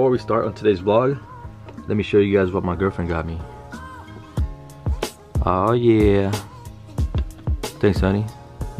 before we start on today's vlog, let me show you guys what my girlfriend got me. Oh yeah. Thanks, honey.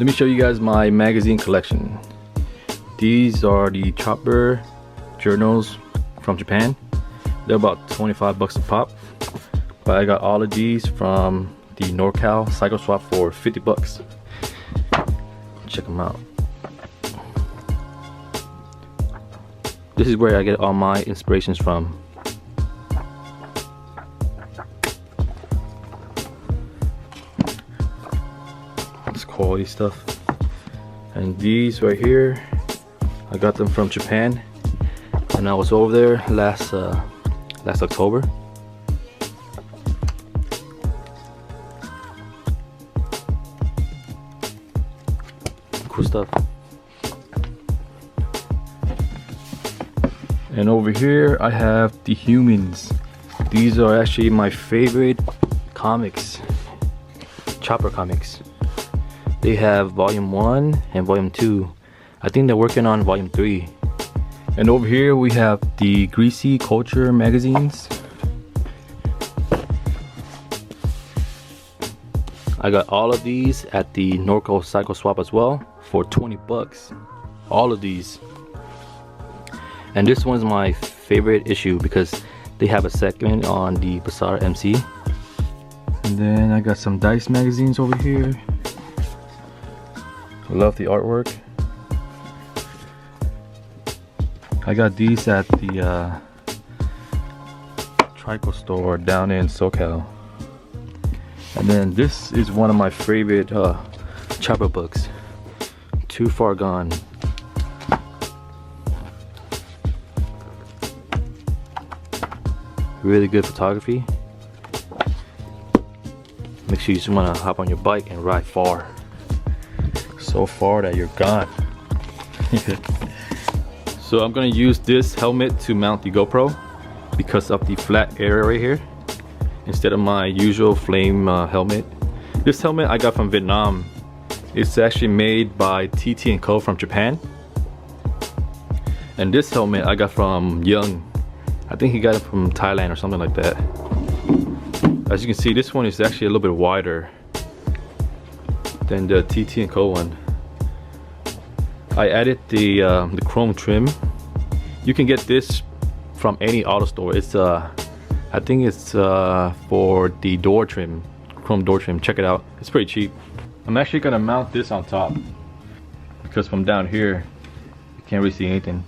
Let me show you guys my magazine collection. These are the Chopper journals from Japan. They're about 25 bucks a pop. But I got all of these from the NorCal Cycle Swap for 50 bucks. Check them out. This is where I get all my inspirations from. It's quality stuff. And these right here, I got them from Japan, and I was over there last October. Cool stuff. And over here I have the Humans. These are actually my favorite comics, Chopper comics. They have volume 1 and volume 2. I think they're working on volume 3. And over here we have the Greasy Culture magazines. I got all of these at the NorCal Cycle Swap as well for 20 bucks. All of these. And this one's my favorite issue because they have a segment on the Bizarre MC. And then I got some Dice magazines over here. I love the artwork. I got these at the Trico store down in SoCal. And then this is one of my favorite Chopper books, Too Far Gone. Really good photography. Make sure you just want to hop on your bike and ride far. So far that you're gone. So I'm gonna use this helmet to mount the GoPro because of the flat area right here instead of my usual flame helmet. This helmet I got from Vietnam. It's actually made by TT&Co from Japan. And this helmet I got from Young. I think he got it from Thailand or something like that. As you can see, this one is actually a little bit wider than the TT&Co one. I added the chrome trim. You can get this from any auto store. It's I think it's for the door trim, chrome door trim. Check it out. It's pretty cheap. I'm actually gonna mount this on top because from down here you can't really see anything.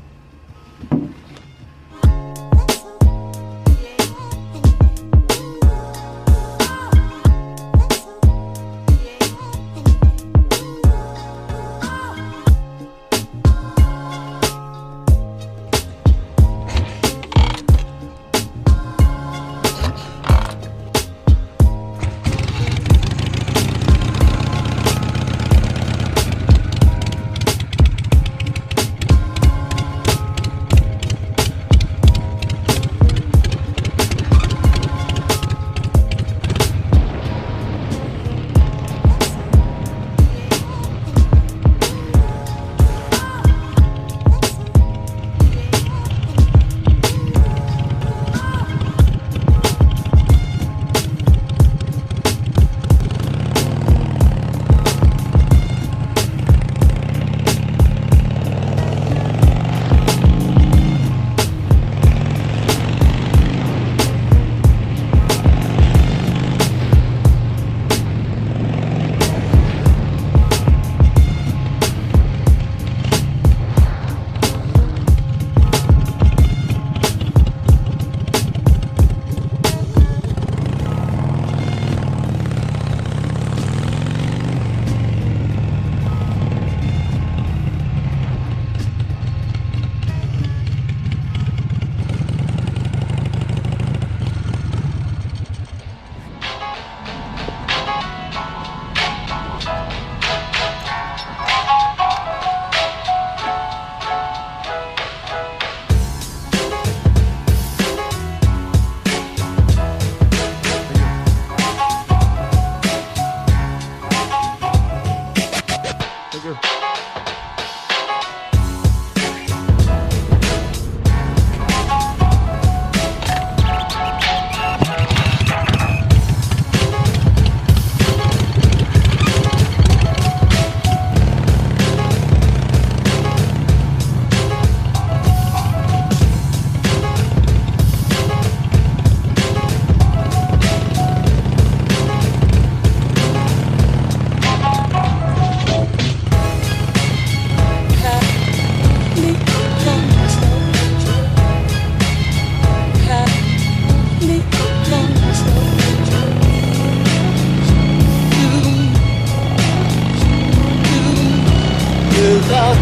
Without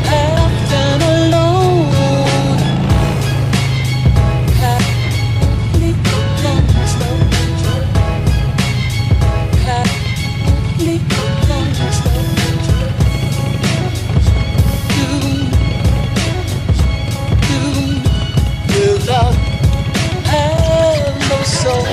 acting alone, happily slow, happily slow. You without have no soul.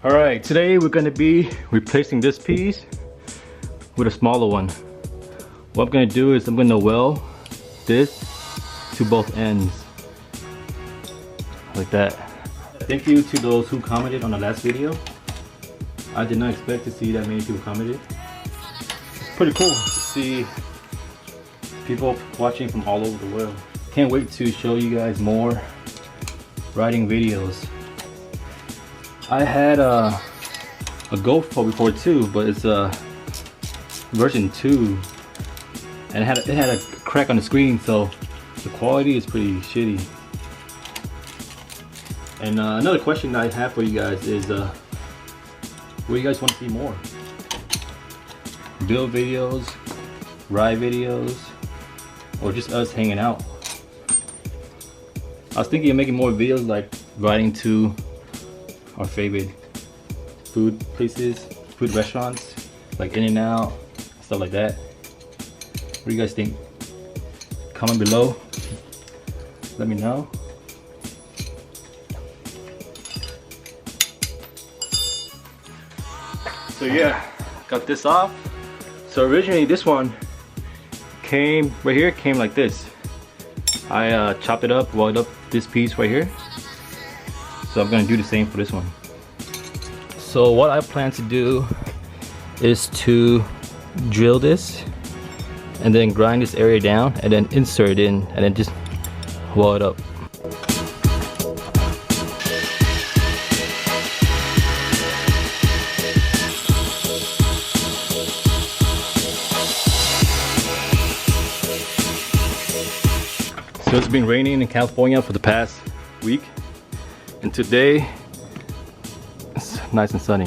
Alright, today we're going to be replacing this piece with a smaller one. What I'm going to do is I'm going to weld this to both ends. Like that. Thank you to those who commented on the last video. I did not expect to see that many people commented. It's pretty cool to see people watching from all over the world. Can't wait to show you guys more riding videos. I had a GoPro before too, but it's a version 2, and it had a crack on the screen, so the quality is pretty shitty. And another question I have for you guys is, what do you guys want to see more? Build videos, ride videos, or just us hanging out? I was thinking of making more videos like riding to our favorite food places, food restaurants, like In-N-Out, stuff like that. What do you guys think? Comment below, let me know. So yeah, got this off. So originally this one came right here, came like this. I chopped it up, welded up this piece right here. So I'm gonna do the same for this one. So what I plan to do is to drill this and then grind this area down and then insert it in and then just weld it up. So it's been raining in California for the past week. And today, it's nice and sunny.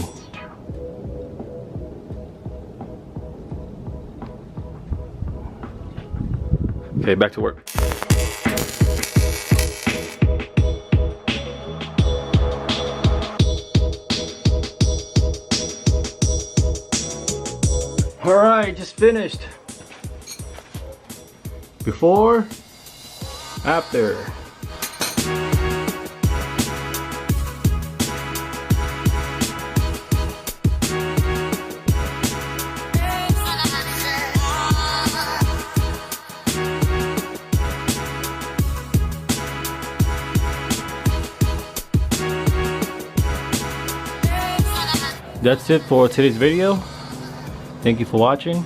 Okay, back to work. All right, just finished. Before, after. That's it for today's video. Thank you for watching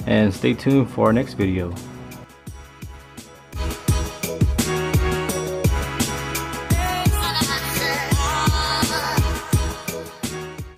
and stay tuned for our next video.